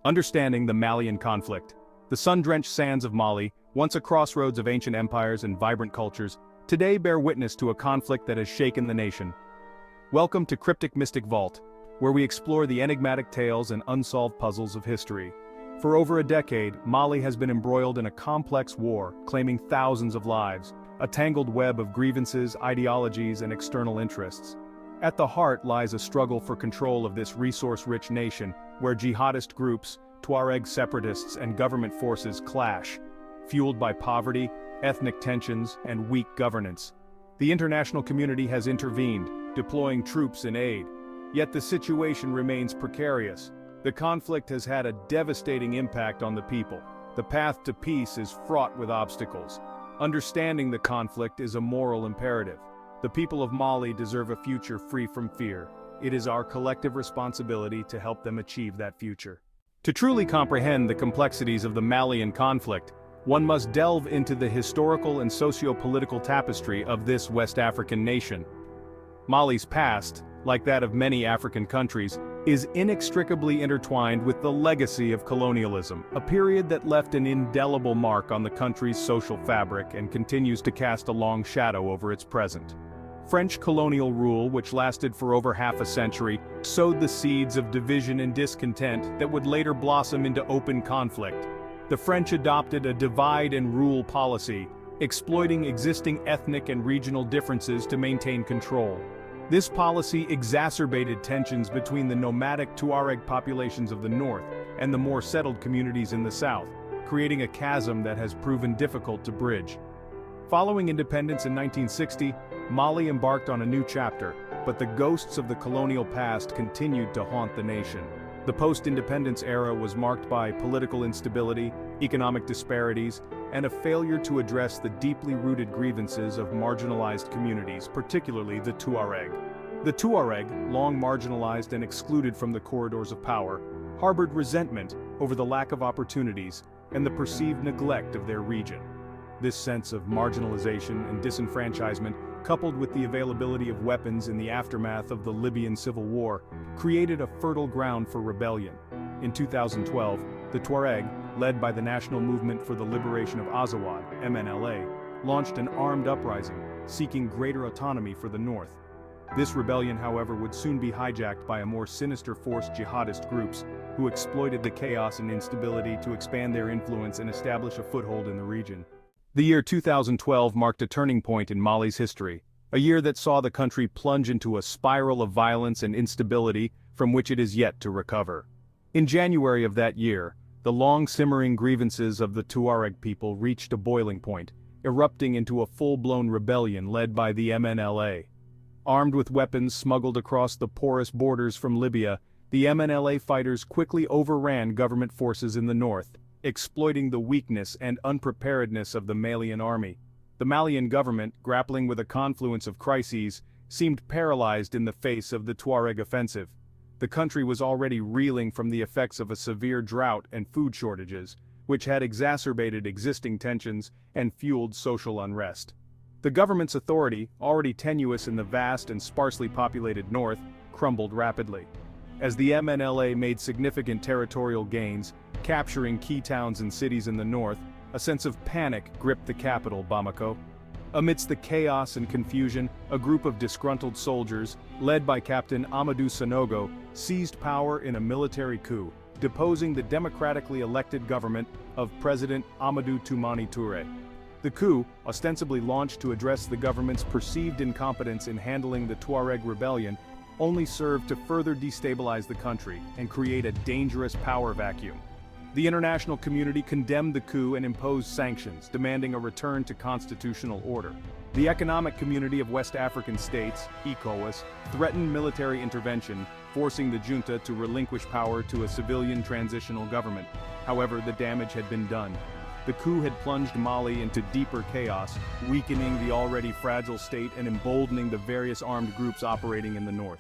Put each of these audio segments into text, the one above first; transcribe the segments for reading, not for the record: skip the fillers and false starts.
Understanding the Malian conflict. The sun-drenched sands of Mali, once a crossroads of ancient empires and vibrant cultures, today bear witness to a conflict that has shaken the nation. Welcome to Cryptic Mystic Vault, where we explore the enigmatic tales and unsolved puzzles of history. For over a decade, Mali has been embroiled in a complex war, claiming thousands of lives, a tangled web of grievances, ideologies, and external interests. At the heart lies a struggle for control of this resource-rich nation, where jihadist groups, Tuareg separatists, and government forces clash, fueled by poverty, ethnic tensions, and weak governance. The international community has intervened, deploying troops in aid. Yet the situation remains precarious. The conflict has had a devastating impact on the people. The path to peace is fraught with obstacles. Understanding the conflict is a moral imperative. The people of Mali deserve a future free from fear. It is our collective responsibility to help them achieve that future. To truly comprehend the complexities of the Malian conflict, one must delve into the historical and socio-political tapestry of this West African nation. Mali's past, like that of many African countries, is inextricably intertwined with the legacy of colonialism, a period that left an indelible mark on the country's social fabric and continues to cast a long shadow over its present. French colonial rule, which lasted for over half a century, sowed the seeds of division and discontent that would later blossom into open conflict. The French adopted a divide-and-rule policy, exploiting existing ethnic and regional differences to maintain control. This policy exacerbated tensions between the nomadic Tuareg populations of the north and the more settled communities in the south, creating a chasm that has proven difficult to bridge. Following independence in 1960, Mali embarked on a new chapter, but the ghosts of the colonial past continued to haunt the nation. The post-independence era was marked by political instability, economic disparities, and a failure to address the deeply rooted grievances of marginalized communities, particularly the Tuareg. The Tuareg, long marginalized and excluded from the corridors of power, harbored resentment over the lack of opportunities and the perceived neglect of their region. This sense of marginalization and disenfranchisement, coupled with the availability of weapons in the aftermath of the Libyan civil war, created a fertile ground for rebellion. In 2012, the Tuareg, led by the National Movement for the Liberation of Azawad, MNLA, launched an armed uprising, seeking greater autonomy for the north. This rebellion, however, would soon be hijacked by a more sinister force, jihadist groups, who exploited the chaos and instability to expand their influence and establish a foothold in the region. The year 2012 marked a turning point in Mali's history, a year that saw the country plunge into a spiral of violence and instability from which it is yet to recover. In January of that year, the long-simmering grievances of the Tuareg people reached a boiling point, erupting into a full-blown rebellion led by the MNLA. Armed with weapons smuggled across the porous borders from Libya, the MNLA fighters quickly overran government forces in the north, exploiting the weakness and unpreparedness of the Malian army. The Malian government, grappling with a confluence of crises, seemed paralyzed in the face of the Tuareg offensive. The country was already reeling from the effects of a severe drought and food shortages, which had exacerbated existing tensions and fueled social unrest. The government's authority, already tenuous in the vast and sparsely populated north, crumbled rapidly. As the MNLA made significant territorial gains, capturing key towns and cities in the north, a sense of panic gripped the capital, Bamako. Amidst the chaos and confusion, a group of disgruntled soldiers, led by Captain Amadou Sanogo, seized power in a military coup, deposing the democratically elected government of President Amadou Toumani Touré. The coup, ostensibly launched to address the government's perceived incompetence in handling the Tuareg rebellion, only served to further destabilize the country and create a dangerous power vacuum. The international community condemned the coup and imposed sanctions, demanding a return to constitutional order. The Economic Community of West African States, ECOWAS, threatened military intervention, forcing the junta to relinquish power to a civilian transitional government. However, the damage had been done. The coup had plunged Mali into deeper chaos, weakening the already fragile state and emboldening the various armed groups operating in the north.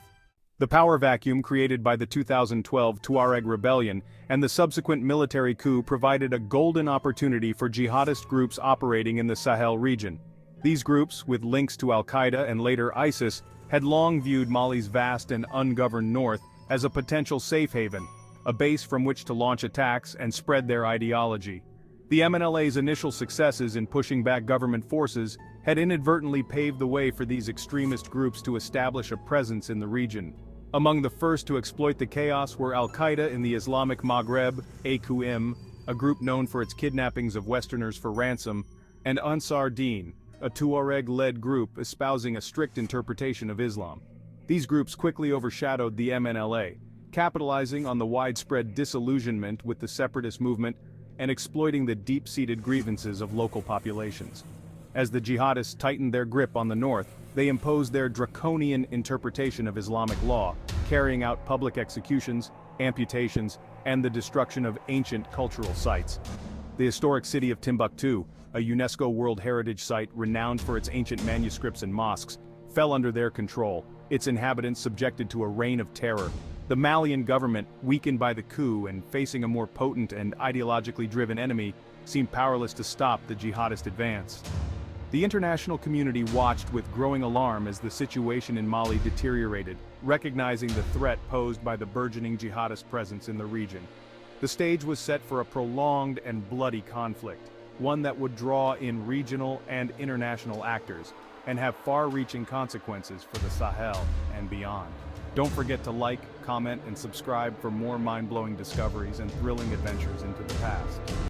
The power vacuum created by the 2012 Tuareg rebellion and the subsequent military coup provided a golden opportunity for jihadist groups operating in the Sahel region. These groups, with links to Al-Qaeda and later ISIS, had long viewed Mali's vast and ungoverned north as a potential safe haven. a base from which to launch attacks and spread their ideology. The MNLA's initial successes in pushing back government forces had inadvertently paved the way for these extremist groups to establish a presence in the region. Among the first to exploit the chaos were Al-Qaeda in the Islamic Maghreb, AQIM, a group known for its kidnappings of Westerners for ransom, and Ansar Dine, a Tuareg-led group espousing a strict interpretation of Islam. These groups quickly overshadowed the MNLA, capitalizing on the widespread disillusionment with the separatist movement and exploiting the deep-seated grievances of local populations. As the jihadists tightened their grip on the north, they imposed their draconian interpretation of Islamic law, carrying out public executions, amputations, and the destruction of ancient cultural sites. The historic city of Timbuktu, a UNESCO World Heritage Site renowned for its ancient manuscripts and mosques, fell under their control, its inhabitants subjected to a reign of terror. The Malian government, weakened by the coup and facing a more potent and ideologically driven enemy, seemed powerless to stop the jihadist advance. The international community watched with growing alarm as the situation in Mali deteriorated, recognizing the threat posed by the burgeoning jihadist presence in the region. The stage was set for a prolonged and bloody conflict, one that would draw in regional and international actors, and have far-reaching consequences for the Sahel and beyond. Don't forget to like, comment, and subscribe for more mind-blowing discoveries and thrilling adventures into the past.